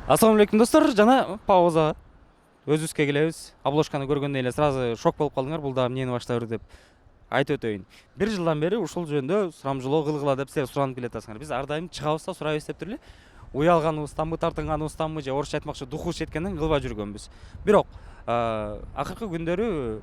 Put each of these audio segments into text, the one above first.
Ассаламу алейкум достор, жана пауза. Өзүбүзгө келебиз. Обложканы көргөндө эле сразу шок болуп калдыңар. Бул да эмнени баштабыр деп айтып өтөйүн. Бир жылдан бери ушул жөнүндө сурамжылоо кылгыла деп силер суранып келатасыңар. Биз ар дайым чыгабыз да сурайбыз деп туруп эле. Уялганыбызданбы, тартынганыбызданбы же орусча айтмакчы духу четкенден кылбай жүргөнбүз. Бирок акыркы күндөрү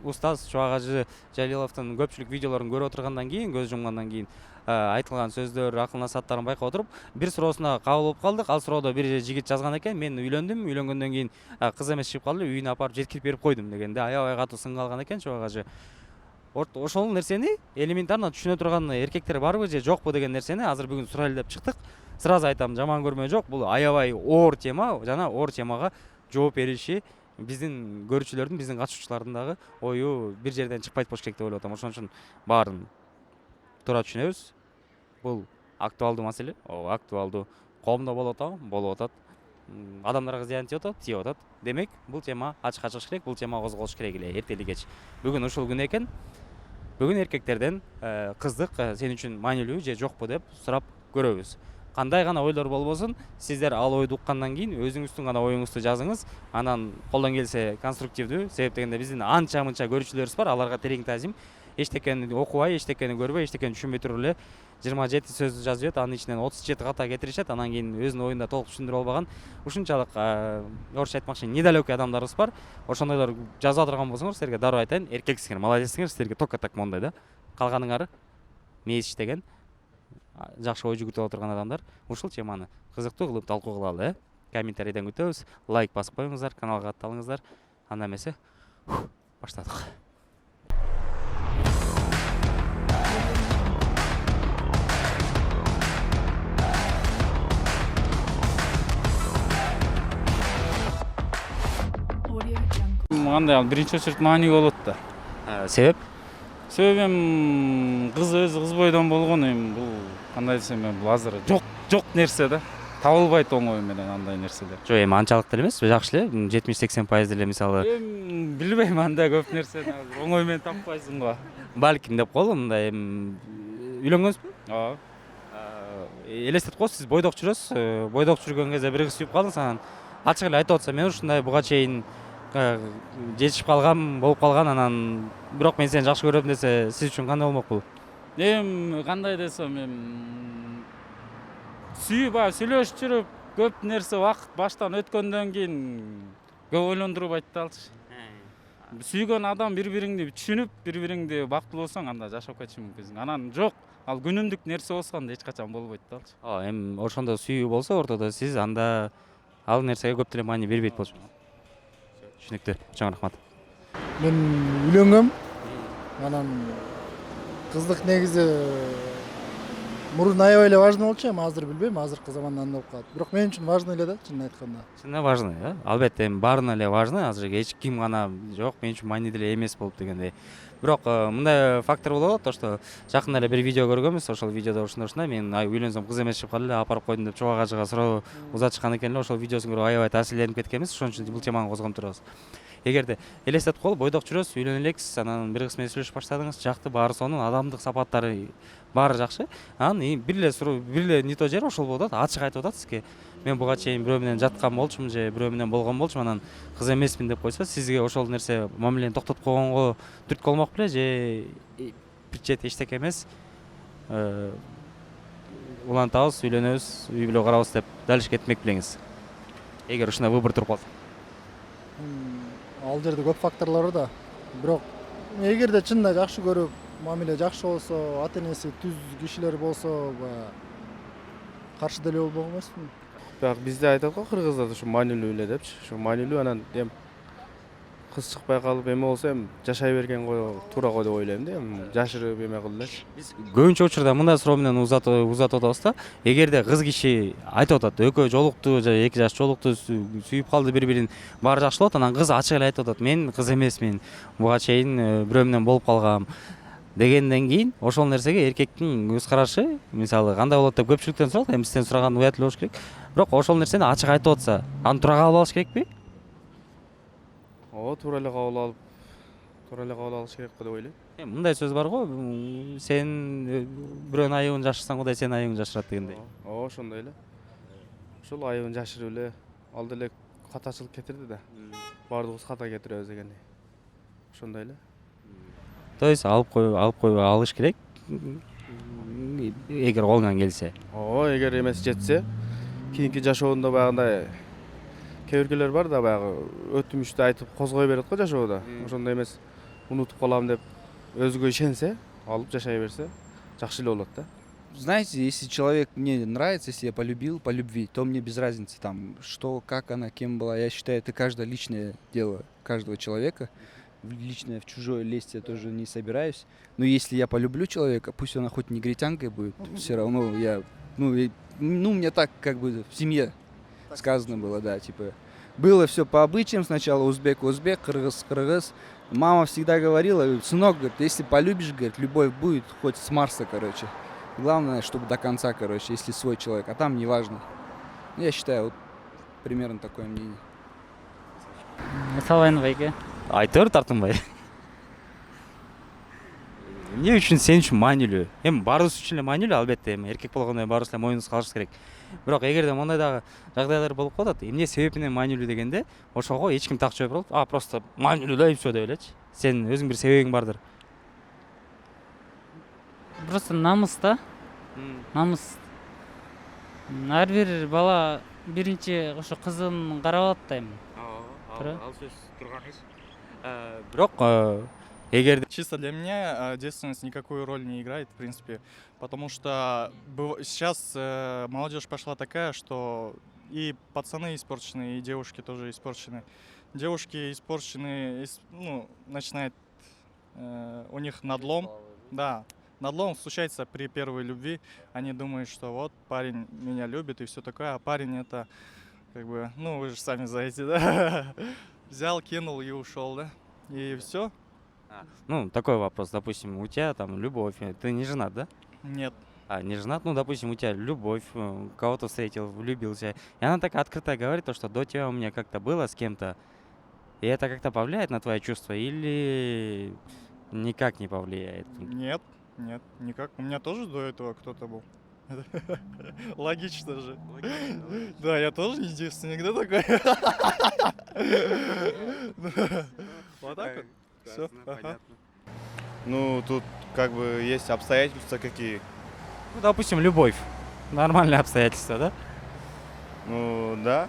устаз Чубак ажы Жалиловдун көпчүлүк видеолорун көрүп отургандан кийин, көз жумгандан кийин айтылган сөздөр, акыл насааттарын байкап отуруп, бир суроосуна кабыл болуп калдык. Ал суроодо бир жигит жазган экен: мен үйлөндүм, үйлөнгөндөн кийин кыз эмес чыгып калды, үйүнө апарып жеткирип берип койдум дегенде аябай катуу сынга алган экен Чубак ажы. Ошол нерсени элементарно түшүнө турган эркектер барбы же жокпу деген нерсени азыр бүгүн сурайлы деп чыктык. Сразу айтам, жаман көрмө жок. Бул аябай оор тема жана оор темага жооп бериши биздин көрүүчүлөрдүн, биздин катышуучулардын дагы ою бир жерден чыкпайт болуш керек деп ойлоп атам. Ошон үчүн баарын туура түшүнөбүз. Бул актуалдуу маселе, актуалдуу. Коомдо болуп атабы? Болуп атат. Адамдарга зыян тийип атат? Тийип атат. Демек, бул тема ачыкка чыгыш керек, бул тема козголуш керек эле эртели кеч. Бүгүн ушул күн экен. Бүгүн эркектерден кыздык сен үчүн маанилүү же жокпу деп сурап көрөбүз. Кандай гана ойлор болбосун, сиздер ал ойду уккандан кийин өзүңүздүн гана оюңузду жазыңыз. Анан колдон келсе конструктивдүү, себеп дегенде биздин анча-мынча көрүүчүлөрүбүз бар, аларга терең таазим. Эчтекени окубай, эчтекени көрбөй, эчтекени түшүнбөй туруп эле 27 сөздү жазып жиберет, анын ичинен 37 ката кетиришет, анан кийин өзүнүн оюнда толук түшүндүрө албаган ушунчалык орусча айтмакчы недалекий адамдарыбыз бар. Ошондойлор жаза турган болсоңор, силерге дароо айтайын, эркексиңер, молодецсиңер, силерге только так мондай да. Калганыңар мейиз иштеген, жакшы ой жүгүртүп отурган адамдар. Ушул теманы кызыктуу кылып талкуу кылалы, комментарийден күтөбүз. Лайк басып коюңуздар, каналга катталыңыздар. Анда эмесе баштадык. Андай биринчи очередь маани болот да. Себеп? Себеби эми кыз өзү кыз бойдон болгон, эми бул кандай десем, бул азыр жок нерсе да. Табылбайт оңой менен андай нерселер. Жок, эми анчалык деле эмес, жакшы эле 70-80% деле мисалы. Эми билбейм, анда көп нерсени азыр оңой менен таппайсың го. Балким деп коелу, мындай эми үйлөнгөнсүзбү? Ооба. Элестетип коесуз, сиз бойдок жүрөсүз. Бойдок жүргөн кезде бир кыз сүйүп калдыңыз, анан ачык эле айтып атса, мен ушундай буга чейин жетишип калгам, болуп калган, анан бирок мен сени жакшы көрөм десе, сиз үчүн кандай болмок бул? Эми кандай десем, баягы сүйлөшүп жүрүп, көп нерсе убакыт баштан өткөндөн кийин көп ойлондурбайт да алчы. Сүйгөн адам бири-бириңди түшүнүп, бири-бириңди бактылуу болсоң, анда жашап кетишиң мүмкүнсүң. Анан жок, ал күнүмдүк нерсе болсо анда эч качан болбойт да алчы. Эми ошондо сүйүү болсо ортодо, сиз анда ал нерсеге көп деле маани бербейт болчу. Түшүнүктүү. Чоң рахмат. Мен үйлөнгөм. Анан кыздык негизи мурун аябай эле важный болчу, эми азыр билбейм, азыркы заманда андай болуп калат. Бирок мен үчүн важный эле да, чынын айтканда. Чынында важный, албетте эми баарына эле важный, азыр эч ким гана жок, мен үчүн маани деле эмес болуп дегендей. Бирок мындай фактор болуп атат, то что жакында эле бир видео көргөнбүз, ошол видеодо ушундай мен үйлөнсөм кыз эмес чыгып калды эле, апарып койдум деп Чубак ажыга суроо узатышкан экен эле. Ошол видеосун көрүп аябай таасирленип кеткенбиз, ошон үчүн бул теманы козгоп турабыз. Эгерде элестетип коелу, бойдок жүрөсүз, үйлөнө элексиз, анан бир кыз менен сүйлөшүп баштадыңыз, жакты, баары сонун, адамдык сапаттары баары жакшы. Анан бир эле нито жери ошол болуп атат, ачык айтып атат сизге. Мен буга чейин бирөө менен жаткан болчумун же бирөө менен болгон болчумун, анан кыз эмесмин деп койсо, сизге ошол нерсе мамилени токтотуп койгонго түрткү болмок беле же бюджет эчтеке эмес, улантабыз, үйлөнөбүз, үй бүлө карабыз деп дальше кетмек белеңиз. Эгер ушундай выбор туруп калса. Ал жерде көп факторлор да. Бирок эгерде чынында жакшы көрүп, мамиле жакшы болсо, ата энеси түз кишилер болсо, каршы деле болмок эмесмин. Бирок бизде айтат го кыргыздар ушу маанилүү эле депчи. Ушу маанилүү, анан эми кыз чыкпай калып эме болсо эми жашай берген туура го деп ойлойм да, эми жашырып эме кылдылачы. Биз көбүнчө учурда мындай суроо менен узатып атабыз да. Эгерде кыз киши айтып атат, экөө жолукту же эки жаш жолукту, сүйүп калды бири-бирин, баары жакшы болот, анан кыз ачык эле айтып атат, мен кыз эмесмин, буга чейин бирөө менен болуп калгам дегенден кийин ошол нерсеге эркектин көз карашы, мисалы кандай болот деп көпчүлүктөн суралат, эми сизден сураган уят эле болуш керек. Бирок ошол нерсени ачык айтып атса, аны туура кабыл алыш керекпи? Ооба, туура эле кабыл алыш керек го деп ойлойм. Мындай сөз бар го, сен бирөөнүн айыбын жашырсаң, Кудай сенин айыбыңды жашырат дегендей. Ооба, ошондой эле. ушул айыбын жашырып эле алды эле катачылык кетирди да. Бардыгыбыз ката кетиребиз дегендей. Ошондой эле. То есть алып коюп алыш керек. Эгер колуңан келсе. Эгер эмес жетсе, кийинки жашоонда баягындай кээ биркелер бар да, баягы өтмүштү айтып козгой берет го жашоодо. Ошондой эмес, унутуп калам деп өзгө ишенсе, алып жашай берсе, жакшы эле болот да. Знаете, если человек мне нравится, если я полюбил по любви, то мне без разницы там, что, как она, кем была. Я считаю, это каждое личное дело каждого человека. Личное в чужое лезть я тоже не собираюсь. Но если я полюблю человека, пусть она хоть негритянкой будет, все равно я, мне так как бы в семье сказано было, да, типа. Было все по обычаям, сначала узбек, кыргыз. Мама всегда говорила, сынок, говорит, если полюбишь, говорит, любовь будет хоть с Марса, короче. Главное, чтобы до конца, короче, если свой человек, а там не важно. Я считаю, вот примерно такое мнение. Салайын байке. Айтыр тартынбай. Эмне үчүн сен үчүн маанилүү? Эми баарыбыз үчүн эле маанилүү, албетте, эми эркек болгондо баарыбыз эле моюнубузду калышыбыз керек. Бирок эгерде моундай дагы жагдайлар болуп калат, эмне себеп менен маанилүү дегенде, ошого эч ким так жооп бере албайт. Просто маанилүү да и всё деп элечи. Сенин өзүң бир себебиң бардыр. Просто намыс да. Намыс. Ар бир бала биринчи ошо кызын карап алат да эми. Ал сөз турган иш. Бирок эгерде Чисто для меня девственность никакую роль не играет, в принципе, потому что сейчас молодежь пошла такая, что и пацаны испорчены, и девушки тоже испорчены. Девушки испорчены, начинает у них надлом, да, надлом случается при первой любви. Они думают, что вот парень меня любит и все такое, а парень это как бы, вы же сами знаете, да, взял, кинул и ушел, да, и все. Такой вопрос, допустим, у тебя там любовь, ты не женат, да? Нет. Не женат, допустим, у тебя любовь, кого-то встретил, влюбился, и она так открыто говорит, что до тебя у меня как-то было с кем-то, и это как-то повлияет на твои чувства или никак не повлияет? Нет, никак. У меня тоже до этого кто-то был. Логично же. Да, я тоже не девственник, да, такой? Вот так вот. Все. Тут как бы есть обстоятельства какие. Допустим, любовь. Нормальные обстоятельства, да? Да.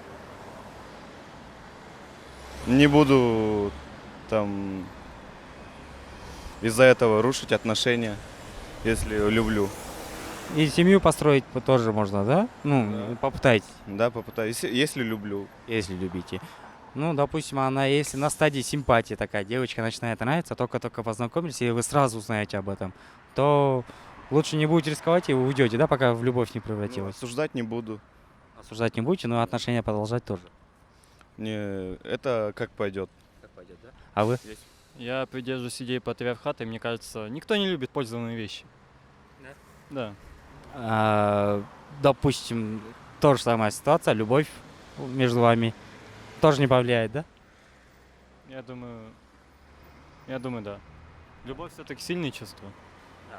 Не буду там из-за этого рушить отношения, если люблю. И семью построить тоже можно, да? Попытайтесь. Да, попытаюсь, если люблю. Если любите. Допустим, она, если на стадии симпатии такая девочка начинает нравиться, только-только познакомились, и вы сразу узнаете об этом, то лучше не будете рисковать и вы уйдете, да, пока в любовь не превратилась. Осуждать не буду. Осуждать не будете, но отношения продолжать тоже. Не, это как пойдет. Как пойдет, да? А вы? Я придерживаюсь идеи патриархата, и мне кажется, никто не любит пользованные вещи. Да? Да. Допустим, та же самая ситуация, любовь между вами тоже не повлияет, да? Я думаю, да. Любовь все-таки сильные чувства.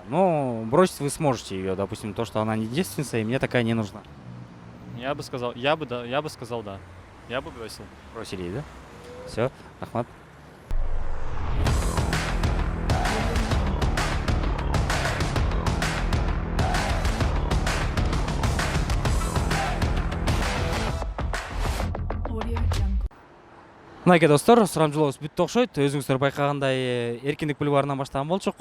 Бросить вы сможете ее, допустим, то, что она не девственница, и мне такая не нужна. Я бы сказал, да. Я бы бросил. Бросили, да? Все, Ахмат. Мынакей достор, сурамжылообуз бүттү окшойт. Өзүңүздөр байкагандай Эркиндик бульварынан баштаган болчук.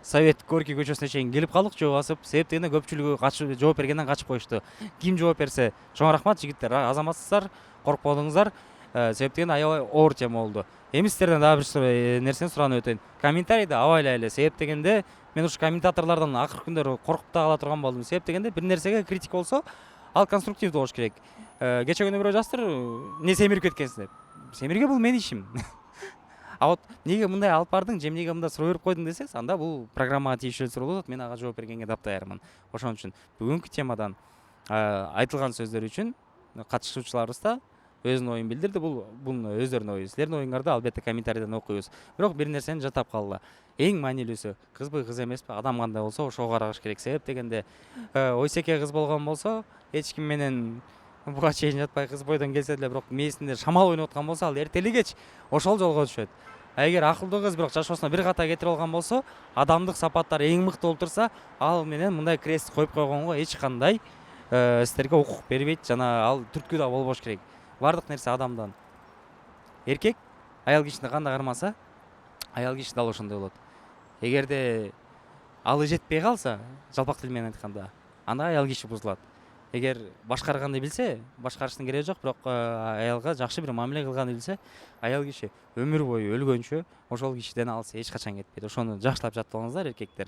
Совет Горький көчөсүнө чейин келип калдык, жол басып. Себеп дегенде көпчүлүгү жооп бергенден качып коюшту. Ким жооп берсе, чоң рахмат жигиттер, азаматсыздар, коркподуңуздар. Себеп дегенде аябай оор тема болду. Эми сиздерден дагы бир нерсени суранып өтөйүн. Комментарийди абайлай эле. Себеп дегенде мен ушу комментаторлордон акыркы күндөрү коркуп да кала турган болдум. Себеп дегенде бир нерсеге критика болсо, ал конструктивдүү болуш керек. Кече күнү бирөө жазыптыр, эмне семирип кеткенсиң деп. Семирге бул менин ишим. А вот неге мындай алып бардың, же эмнеге мында суроо берип койдуң десеңиз, анда бул программага тийиштүү суроо болот. Мен ага жооп бергенге дапдаярмын. Ошон үчүн бүгүнкү темадан айтылган сөздөр үчүн катышуучуларыбыз да өзүнүн оюн билдирди. Бул өздөрүнүн ою. Силердин оюңарды албетте комментарийден окуйбуз. Бирок бир нерсени жаттап калгыла. Эң маанилүүсү кызбы, кыз эмеспи, адам кандай болсо ошого караш керек. Себеп дегенде ойсеке кыз болгон болсо, эч ким менен буга чейин жатпай кыз бойдон келсе деле бирок мээсинде шамал ойноп аткан болсо ал эртели кеч ошол жолго түшөт. А эгер акылдуу кыз бирок жашоосуна бир ката кетирип алган болсо, адамдык сапаттары эң мыкты болуп турса, ал менен мындай крест коюп койгонго эч кандай силерге укук бербейт жана ал түрткү да болбош керек. Бардык нерсе адамдан. Эркек аял кишини кандай кармаса, аял киши дал ошондой болот. Эгерде алы жетпей калса, жалпак тил менен айтканда, анда аял киши бузулат. Эгер башкарганды билсе, башкарыштын кереги жок, бирок аялга жакшы бир мамиле кылганды билсе, аял киши өмүр бою өлгөнчө ошол кишиден алыс эч качан кетпейт. Ошону жакшылап жаттап алыңыздар, эркектер.